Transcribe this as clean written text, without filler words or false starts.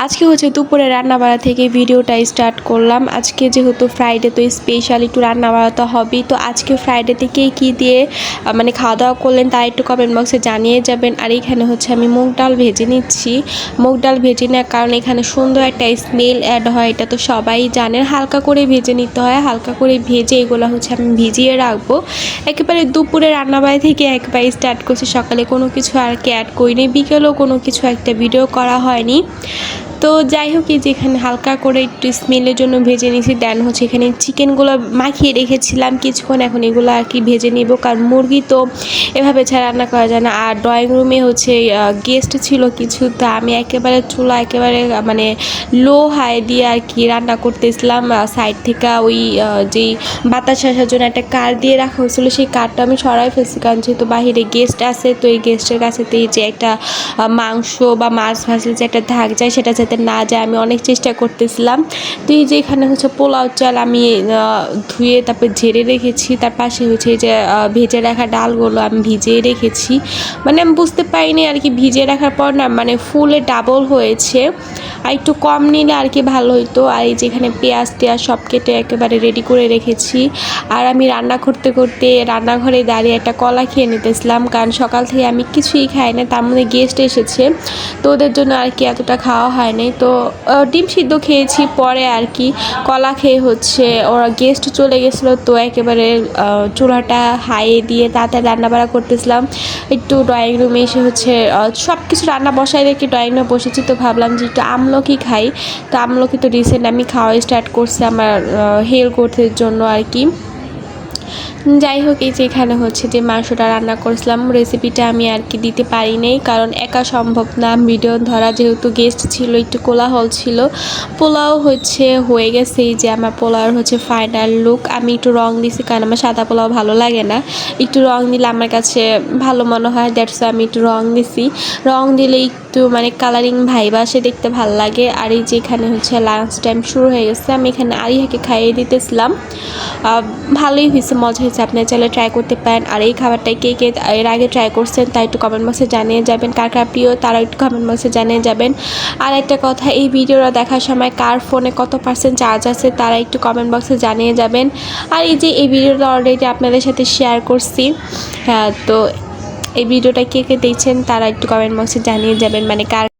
আজকে হচ্ছে দুপুরে রান্নাবাড়া থেকে ভিডিওটা স্টার্ট করলাম। আজকে যেহেতু ফ্রাইডে, তো স্পেশাল একটু রান্নাবাড়া তো হবেই। তো আজকে ফ্রাইডেতে কী দিয়ে মানে খাওয়া দাওয়া করলেন তারা একটু কমেন্ট বক্সে জানিয়ে যাবেন। আর এখানে হচ্ছে আমি মুগ ডাল ভেজে নিচ্ছি। মুগ ডাল ভেজে নেওয়ার কারণে এখানে সুন্দর একটা স্মেল অ্যাড হয়, এটা তো সবাই জানেন। হালকা করে ভেজে নিতে হয়, হালকা করে ভেজে এগুলো হচ্ছে আমি ভিজিয়ে রাখবো। একেবারে দুপুরে রান্নাবাড়া থেকে একবারে স্টার্ট করছি, সকালে কোনো কিছু আর কি অ্যাড করিনি, বিকেলেও কোনো কিছু একটা ভিডিও করা হয়নি। তো যাই হোক, এই যে এখানে হালকা করে একটু স্মেলের জন্য ভেজে নিয়েছি। দেন হচ্ছে এখানে চিকেনগুলো মাখিয়ে রেখেছিলাম কিছুক্ষণ, এখন এগুলো আর কি ভেজে নিব, কারণ মুরগি তো এভাবে ছাড়া রান্না করা যায় না। আর ড্রয়িং রুমে হচ্ছে গেস্ট ছিল কিছু, তো আমি একেবারে চুলা একেবারে মানে লো হাই দিয়ে আর কি রান্না করতেছিলাম। সাইড থেকে ওই যেই বাতাস আসার জন্য একটা কার দিয়ে রাখা হয়েছিল, সেই কারটা আমি সরাই ফেলছি, কারণ যেহেতু বাহিরে গেস্ট আছে, তো এই গেস্টের কাছে তো এই যে একটা মাংস বা মাছ ভাজলে যে একটা ধাক যায়, সেটা যাতে না যায় আমি অনেক চেষ্টা করতেছিলাম। তো এই যে এখানে হচ্ছে পোলাও চাল আমি ধুয়ে তারপর ঝেড়ে রেখেছি, তার পাশে হচ্ছে এই যে ভেজে রাখা ডালগুলো আমি ভিজিয়ে রেখেছি। মানে আমি বুঝতে পারিনি আর কি, ভিজিয়ে রাখার পর না মানে ফুলে ডাবল হয়েছে, আর একটু কম নিলে আর কি ভালো হইতো। আর এই যেখানে পেঁয়াজ টেয়াজ সব কেটে একেবারে রেডি করে রেখেছি। আর আমি রান্না করতে করতে রান্নাঘরে দাঁড়িয়ে একটা কলা খেয়ে নিতেছিলাম, কারণ সকাল থেকে আমি কিছুই খাই না, তার মধ্যে গেস্ট এসেছে, তো ওদের জন্য আর কি এতটা খাওয়া হয়নি। তো ডিম সিদ্ধ খেয়েছি পরে আর কি, কলা খেয়ে হচ্ছে ওরা গেস্ট চলে গেছিলো, তো একেবারে চুলাটা হাইয়ে দিয়ে তাড়াতাড়ি রান্নাবাড়া করতেছিলাম। একটু ড্রয়িং রুমে এসে হচ্ছে সব কিছু রান্না বসাই রেখে ড্রয়িং রুমে বসেছি, তো ভাবলাম যে একটু আমলকি খাই। তো আমলকি তো রিসেন্ট আমি খাওয়া স্টার্ট করছি আমার হেল করতে জন্য আর কি। যাই হোক, এই যে এখানে হচ্ছে যে মাংসটা রান্না করেছিলাম, রেসিপিটা আমি আর কি দিতে পারি নাই, কারণ একা সম্ভব না ভিডিও ধরা, যেহেতু গেস্ট ছিল, একটু কোলাহল ছিল। পোলাও হচ্ছে হয়ে গেছে, এই যে আমার পোলাওর হচ্ছে ফাইনাল লুক। আমি একটু রং দিছি, কারণ আমার সাদা পোলাও ভালো লাগে না, একটু রং দিলে আমার কাছে ভালো মনে হয়, দ্যাটস আমি একটু রং দিছি। রং দিলে একটু মানে কালারিং ভাইব আসে, দেখতে ভালো লাগে। আর এই যে এখানে হচ্ছে লাঞ্চ টাইম শুরু হয়ে গেছে, আমি এখানে আরিহাকে খাইয়ে দিতেছিলাম। ভালোই হয়েছে, মজা হয়েছে, আপনারা চাইলে ট্রাই করতে পারেন। আর এই খাবারটাই কে কে এর আগে ট্রাই করছেন তা একটু কমেন্ট বক্সে জানিয়ে যাবেন, কার কার প্রিয় তারা একটু কমেন্ট বক্সে জানিয়ে যাবেন। আর একটা কথা, এই ভিডিওটা দেখার সময় কার ফোনে কত % চার্জ আছে তারা একটু কমেন্ট বক্সে জানিয়ে যাবেন। আর এই যে এই ভিডিওটা অলরেডি আপনাদের সাথে শেয়ার করছি, হ্যাঁ, তো এই ভিডিওটা কে কে দেখছেন তারা একটু কমেন্ট বক্সে জানিয়ে যাবেন, মানে কার